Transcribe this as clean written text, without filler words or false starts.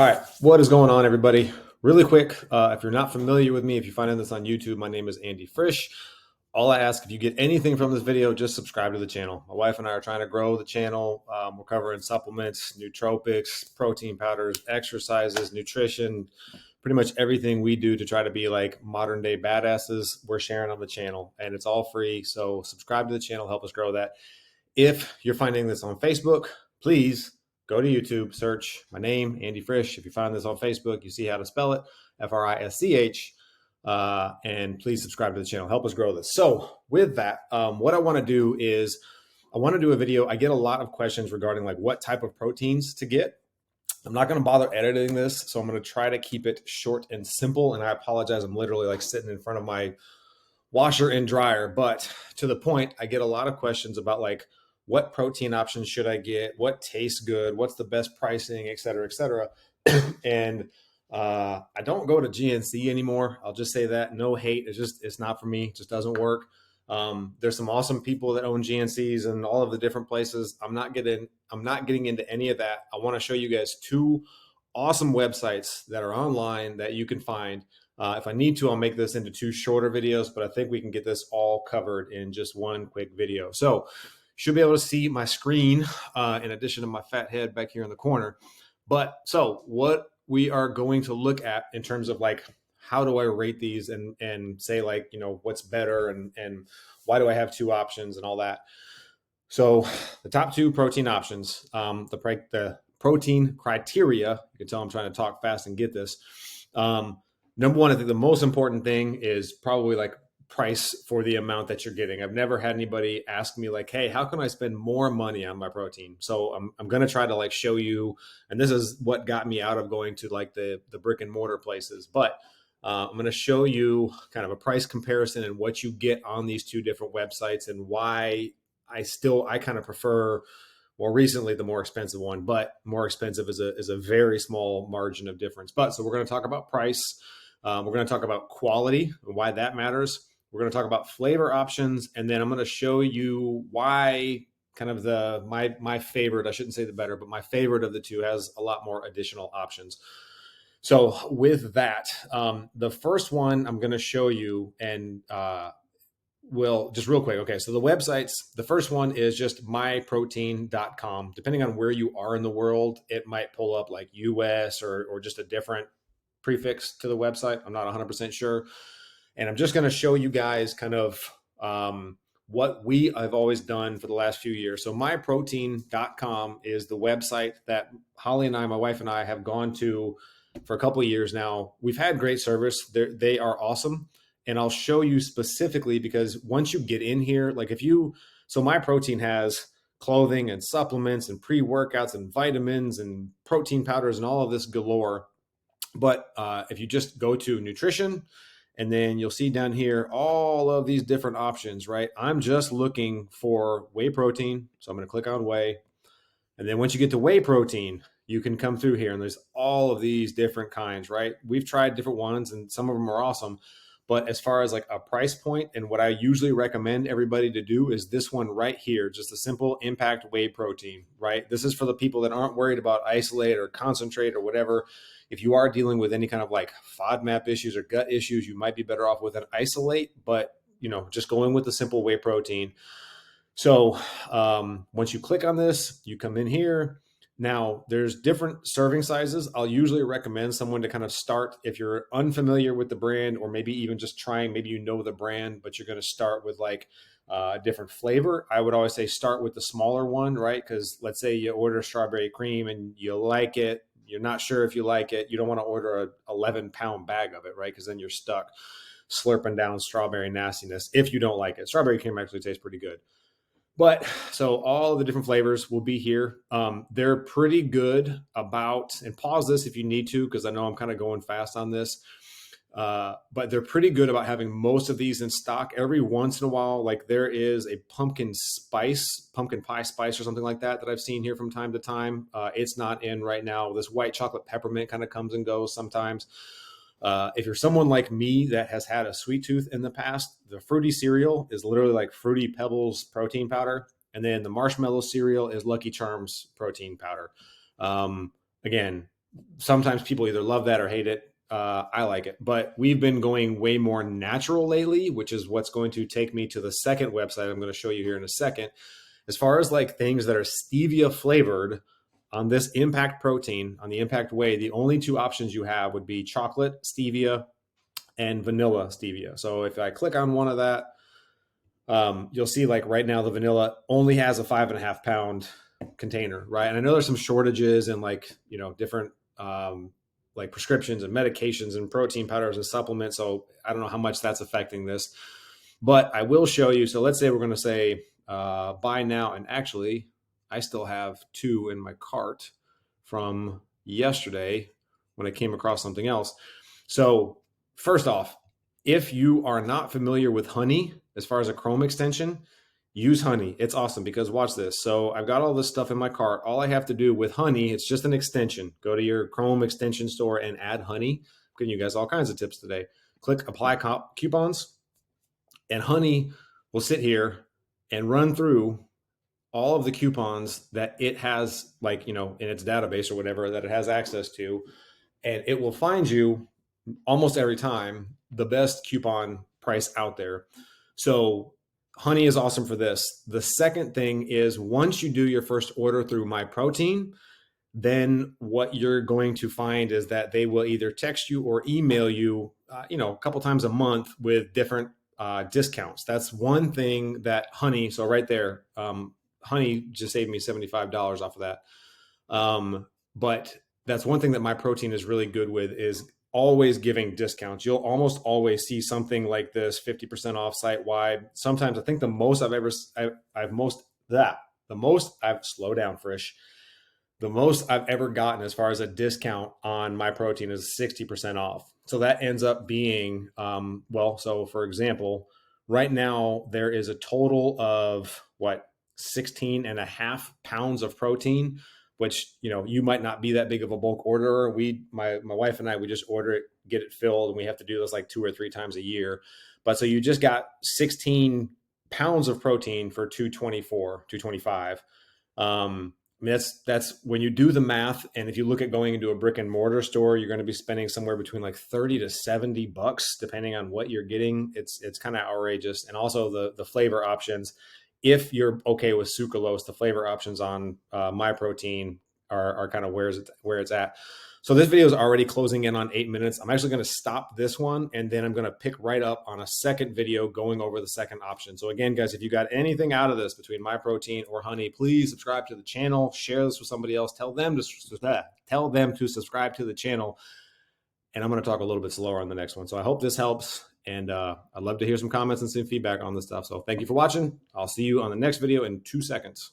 All right, what is going on, everybody? Really quick, if you're not familiar with me, if you're finding this on YouTube, my name is Andy Frisch. All I ask, if you get anything from this video, just subscribe to the channel. My wife and I are trying to grow the channel. We're covering supplements, nootropics, protein powders, exercises, nutrition, pretty much everything we do to try to be like modern day badasses. We're sharing on the channel, and it's all free. So subscribe to the channel, help us grow that. If you're finding this on Facebook, please go to YouTube, search my name, Andy Frisch. If you find this on Facebook, you see how to spell it, Frisch. And please subscribe to the channel. Help us grow this. So with that, what I want to do is I want to do a video. I get a lot of questions regarding like what type of proteins to get. I'm not going to bother editing this, so I'm going to try to keep it short and simple. And I apologize. I'm literally like sitting in front of my washer and dryer, but to the point, I get a lot of questions about like, what protein options should I get? What tastes good? What's the best pricing, et cetera, et cetera. And I don't go to GNC anymore. I'll just say that. No hate. It's not for me. It just doesn't work. There's some awesome people that own GNCs and all of the different places. I'm not getting into any of that. I want to show you guys two awesome websites that are online that you can find. If I need to, I'll make this into two shorter videos, but I think we can get this all covered in just one quick video. So should be able to see my screen in addition to my fat head back here in the corner. But so what we are going to look at in terms of like, how do I rate these and say like, you know, what's better and why do I have two options and all that. So the top two protein options, the protein criteria, you can tell I'm trying to talk fast and get this. Number one, I think the most important thing is probably like price for the amount that you're getting. I've never had anybody ask me like, hey, how can I spend more money on my protein? So I'm going to try to like show you, and this is what got me out of going to like the brick and mortar places, but I'm going to show you kind of a price comparison and what you get on these two different websites and why I kind of prefer more recently the more expensive one, but more expensive is a very small margin of difference. But so we're going to talk about price. We're going to talk about quality and why that matters. We're going to talk about flavor options, and then I'm going to show you why kind of my favorite, I shouldn't say the better, but my favorite of the two has a lot more additional options. So with that, the first one I'm going to show you, and will just real quick. Okay. So the websites, the first one is just myprotein.com. Depending on where you are in the world, it might pull up like US or just a different prefix to the website. I'm not 100% sure. And I'm just going to show you guys kind of what I've always done for the last few years. So myprotein.com is the website that Holly and I, my wife and I, have gone to for a couple of years now. We've had great service. They are awesome. And I'll show you specifically because once you get in here, like so MyProtein has clothing and supplements and pre-workouts and vitamins and protein powders and all of this galore. But if you just go to nutrition, and then you'll see down here all of these different options, right? I'm just looking for whey protein. So I'm going to click on whey. And then once you get to whey protein, you can come through here and there's all of these different kinds, right? We've tried different ones and some of them are awesome. But as far as like a price point and what I usually recommend everybody to do is this one right here, just a simple impact whey protein, right? This is for the people that aren't worried about isolate or concentrate or whatever. If you are dealing with any kind of like FODMAP issues or gut issues, you might be better off with an isolate, but you know, just going with the simple whey protein. So once you click on this, you come in here. Now, there's different serving sizes. I'll usually recommend someone to kind of start if you're unfamiliar with the brand or maybe even just trying, maybe you know the brand, but you're going to start with like a different flavor. I would always say start with the smaller one, right? Because let's say you order strawberry cream and you like it. You're not sure if you like it. You don't want to order a 11-pound bag of it, right? Because then you're stuck slurping down strawberry nastiness if you don't like it. Strawberry cream actually tastes pretty good. But so all the different flavors will be here. They're pretty good about, and pause this if you need to, because I know I'm kind of going fast on this. But they're pretty good about having most of these in stock. Every once in a while, like there is a pumpkin pie spice or something like that I've seen here from time to time. It's not in right now. This white chocolate peppermint kind of comes and goes sometimes. If you're someone like me that has had a sweet tooth in the past, the fruity cereal is literally like Fruity Pebbles protein powder. And then the marshmallow cereal is Lucky Charms protein powder. Again, Sometimes people either love that or hate it. I like it, but we've been going way more natural lately, which is what's going to take me to the second website I'm going to show you here in a second. As far as like things that are stevia flavored on this Impact protein, on the Impact Whey, the only two options you have would be chocolate stevia and vanilla stevia. So if I click on one of that, you'll see like right now the vanilla only has a 5.5 pound container, right? And I know there's some shortages and like, you know, different like prescriptions and medications and protein powders and supplements. So I don't know how much that's affecting this, but I will show you. So let's say we're going to say buy now. And actually, I still have 2 in my cart from yesterday when I came across something else. So first off, if you are not familiar with honey, as far as a Chrome extension, use honey. It's awesome because watch this. So I've got all this stuff in my cart. All I have to do with honey, it's just an extension. Go to your Chrome extension store and add honey. I'm giving you guys all kinds of tips today. Click apply coupons, and honey will sit here and run through all of the coupons that it has, like, you know, in its database or whatever that it has access to. And it will find you almost every time the best coupon price out there. So honey is awesome for this. The second thing is once you do your first order through MyProtein, then what you're going to find is that they will either text you or email you, you know, a couple times a month with different discounts. That's one thing that honey, so right there, honey just saved me $75 off of that. But that's one thing that MyProtein is really good with, is always giving discounts. You'll almost always see something like this, 50% off site wide. Sometimes I think the most slow down, Frisch. The most I've ever gotten as far as a discount on MyProtein is 60% off. So that ends up being, well, so for example, right now there is a total of 16.5 pounds of protein, which, you know, you might not be that big of a bulk orderer. My wife and I, we just order it, get it filled, and we have to do this like 2 or 3 times a year. But so you just got 16 pounds of protein for $225. I mean, that's when you do the math. And if you look at going into a brick and mortar store, you're going to be spending somewhere between like $30 to $70, depending on what you're getting. It's kind of outrageous. And also the flavor options. If you're okay with sucralose, the flavor options on MyProtein are kind of where it's at. So this video is already closing in on 8 minutes. I'm actually going to stop this one, and then I'm going to pick right up on a second video going over the second option. So again, guys, if you got anything out of this between MyProtein or honey, please subscribe to the channel, share this with somebody else, tell them to subscribe to the channel. And I'm going to talk a little bit slower on the next one. So I hope this helps. And I'd love to hear some comments and some feedback on this stuff. So thank you for watching. I'll see you on the next video in 2 seconds.